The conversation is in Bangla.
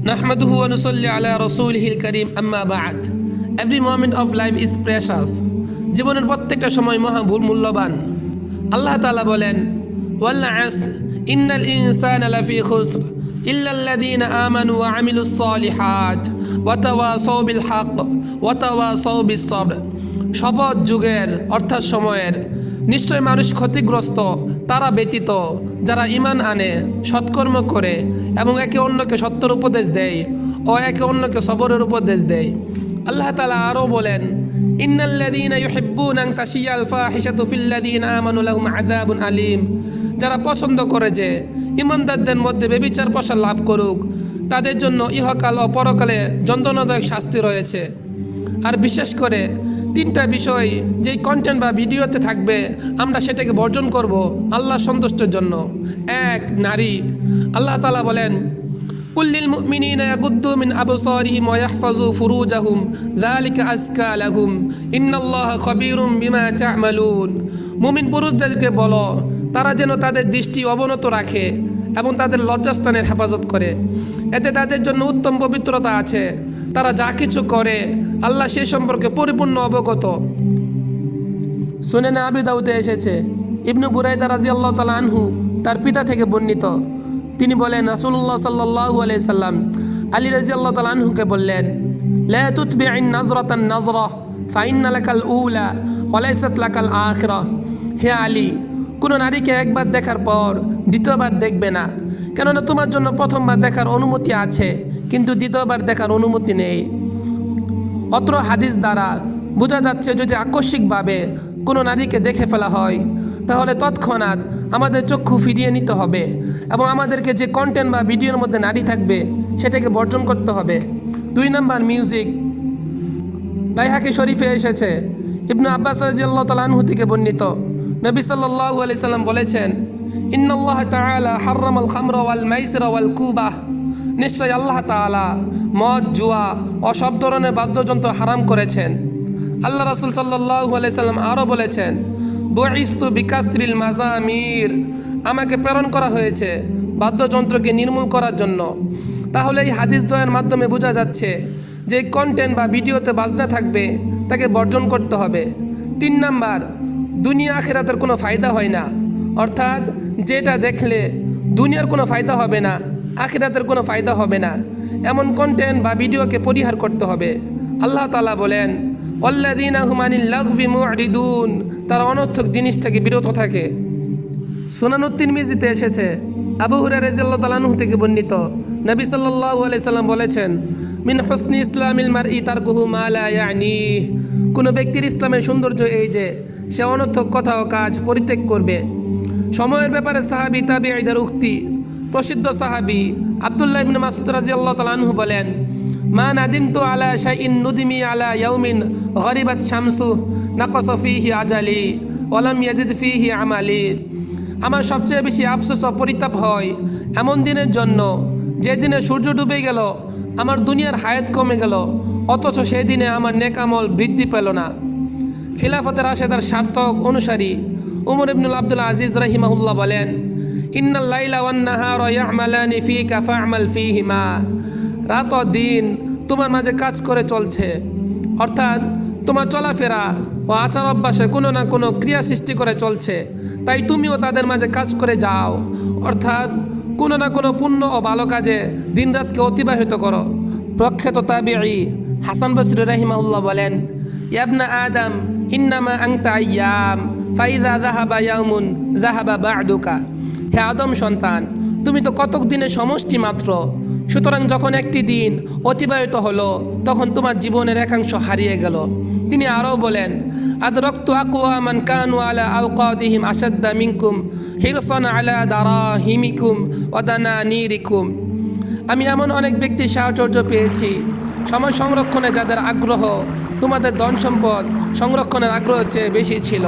Nahmaduhu wa nusalli ala rasulihil karim amma ba'd. Every moment of life is precious. জীবনের প্রত্যেকটা সময় মূল্যবান। আল্লাহ তাআলা বলেন, ওয়াল আসর ইন্নাল ইনসানা লাফি খুসর ইল্লাল্লাযীনা আমানু ওয়া আমিলুস সালিহাত ওয়া তাওয়াসাউ বিল হক ওয়া তাওয়াসাউ বিস সবর। শপথ যুগের অর্থাৎ সময়ের নিশ্চয় মানুষ ক্ষতিগ্রস্ত তারা ব্যতীত যারা ঈমান আনে, সৎকর্ম করে এবং একে অন্যকে সত্যের উপদেশ দেয় ও একে অন্যকে সবরের উপদেশ দেয়। আল্লাহ তাআলা আরও বলেন, ইন্নাল্লাযীনা ইউহিব্বুনা আন তাশিয়াল ফাহিশাতু ফিল্লাযীনা আমানু লাহুম আযাবুন আলীম। যারা পছন্দ করে যে ঈমানদারদের মধ্যে ব্যভিচার প্রসার লাভ করুক, তাদের জন্য ইহকাল ও পরকালে যন্ত্রণাদায়ক শাস্তি রয়েছে। আর বিশেষ করে তিনটা বিষয় যেই কন্টেন্ট বা ভিডিওতে থাকবে আমরা সেটাকে বর্জন করব আল্লাহর সন্তুষ্টির জন্য। এক, নারী। আল্লাহ তাআলা বলেন, কুল্লিল মুমিনিনা ইয়াগুদ্দু মিন আবসারিহিম ওয়া ইয়াহফাযু ফুরুজাহুম যালিকা আযকা লাহুম ইন্নাল্লাহা খাবীরুম বিমা তা'মালুন। মুমিন পুরুষদেরকে বলো তারা যেন তাদের দৃষ্টি অবনত রাখে এবং তাদের লজ্জাস্থানের হেফাজত করে, এতে তাদের জন্য উত্তম পবিত্রতা আছে। তারা যা কিছু করে আল্লাহ সে সম্পর্কে পরিপূর্ণ অবগত। সুনানে আবি দাউদে এসেছে, ইবনু বুরাইদা রাদিয়াল্লাহু তাআলা আনহু তার পিতা থেকে বর্ণিত, তিনি বলেন, রাসূলুল্লাহ সাল্লাল্লাহু আলাইহি সাল্লাম আলী রাদিয়াল্লাহু তাআলা আনহুকে বললেন, লা তুতবি'ন নাজরাতান নাজরা ফাইন্না লাকাল উলা ওয়া লাইসাত লাকাল আখিরাহ। হে আলী, কোনো নারীকে একবার দেখার পর দ্বিতীয়বার দেখবে না, কেননা তোমার জন্য প্রথমবার দেখার অনুমতি আছে কিন্তু দ্বিতীয়বার দেখার অনুমতি নেই। অত্র হাদিস দ্বারা বোঝা যাচ্ছে, যদি আকস্মিকভাবে কোনো নারীকে দেখে ফেলা হয় তাহলে তৎক্ষণাৎ আমাদের চক্ষু ফিরিয়ে নিতে হবে এবং আমাদেরকে যে কন্টেন্ট বা ভিডিওর মধ্যে নারী থাকবে সেটাকে বর্জন করতে হবে। 2 নাম্বার, মিউজিক। বাইহাকি শরীফে এসেছে, ইবনু আব্বাস রাদিয়াল্লাহু তাআলা আনহু থেকে বর্ণিত, নবী সাল্লাল্লাহু আলাইহি সাল্লাম বলেছেন, ইন্নাল্লাহ তাআলা হাররামাল খামরা ওয়াল মাইসিরা ওয়াল কুবাহ। নিশ্চয় আল্লাহ তাআলা মদ, জুয়া ও সব ধরনের বাদ্যযন্ত্র হারাম করেছেন। আল্লাহ রাসূল সাল্লাল্লাহু আলাইহি সাল্লাম আরও বলেছেন, বুইস্তু বিকাসরিল মাজামির। আমাকে প্রেরণ করা হয়েছে বাদ্যযন্ত্রকে নির্মূল করার জন্য। তাহলে এই হাদিস দ্বয়ের মাধ্যমে বোঝা যাচ্ছে যে কন্টেন্ট বা ভিডিওতে বাজনা থাকবে তাকে বর্জন করতে হবে। 3 নাম্বার, দুনিয়া আখিরাতের কোনো ফায়দা হয় না, অর্থাৎ যেটা দেখলে দুনিয়ার কোনো ফায়দা হবে না, আখিরাতের কোনো ফায়দা হবে না, এমন কন্টেন্ট বা ভিডিওকে পরিহার করতে হবে। আল্লাহ তাআলা বলেন, ওয়াল্লাযীনা হুম আনিল লাগভি মু'রিদুন। তারা অনর্থক জিনিস থেকে বিরত থাকে। সুনানুত তিরমিজিতে এসেছে, আবু হুরায়রা রাদিয়াল্লাহু তাআলা আনহু থেকে বর্ণিত, নবী সাল্লাল্লাহু আলাইহি সাল্লাম বলেছেন, মিন হুসনি ইসলামিল মারই তারকুহু মা লা ইয়ানি। কোনো ব্যক্তির ইসলামের সৌন্দর্য এই যে সে অনর্থক কথা ও কাজ পরিত্যাগ করবে। সময়ের ব্যাপারে সাহাবী তাবিঈদের উক্তি। প্রসিদ্ধ সাহাবী আব্দুল্লাহ ইবনে মাসউদ রাদিয়াল্লাহু তাআলা আনহু বলেন, মা নাদিমতু আলা শাইইন নুদমি আলা ইয়াউমিন গরিবাত শামসু নাকাসা ফীহি আজালি ওয়া লাম ইয়াজিদ ফীহি আমালি। আমার সবচেয়ে বেশি আফসোস ও পরিতাপ হয় এমন দিনের জন্য যে দিনে সূর্য ডুবে গেল, আমার দুনিয়ার হায়াত কমে গেল, অথচ সেই দিনে আমার নেক আমল বৃদ্ধি পেল না। খিলাফতের রাশেদার সার্থক অনুসারী উমর ইবনুল আব্দুল আজিজ রাহিমাহুল্লাহ বলেন, ইন্নাল লাইলা ওয়ান নাহারা ইয়ামালানি ফীকা ফা'মাল ফীহিমা। রাত ও দিন তোমার মাঝে কাজ করে চলছে, অর্থাৎ তোমার চলাফেরা ও আচার অভ্যাসে কোনো না কোনো ক্রিয়া সৃষ্টি করে চলছে, তাই তুমিও তাদের মাঝে কাজ করে যাও, অর্থাৎ কোনো না কোনো পুণ্য ও ভালো কাজে দিনরাতকে অতিবাহিত করো। প্রখ্যাত তাবিঈ হাসান বসরি রাহিমাহুল্লাহ বলেন, ইবনা আদম ইন্নামা আনতা আইয়াম ফাইযা যাহাবা ইয়াউমুন যাহাবা বা'দুকা। হে আদম সন্তান, তুমি তো কতক দিনের সমষ্টি মাত্র, সুতরাং যখন একটি দিন অতিবাহিত হলো তখন তোমার জীবনের একাংশ হারিয়ে গেল। তিনি আরও বলেন, আদরাকতু আকওয়ামান কানু আলা আওকাদিহিম আশাদ্দা মিনকুম হিরসান আলা দারাহিমিকুম ওয়া দানানিরিকুম। আমি এমন অনেক ব্যক্তির সাহচর্য পেয়েছি, সময় সংরক্ষণে যাদের আগ্রহ তোমাদের ধন সম্পদ সংরক্ষণের আগ্রহ চেয়ে বেশি ছিল।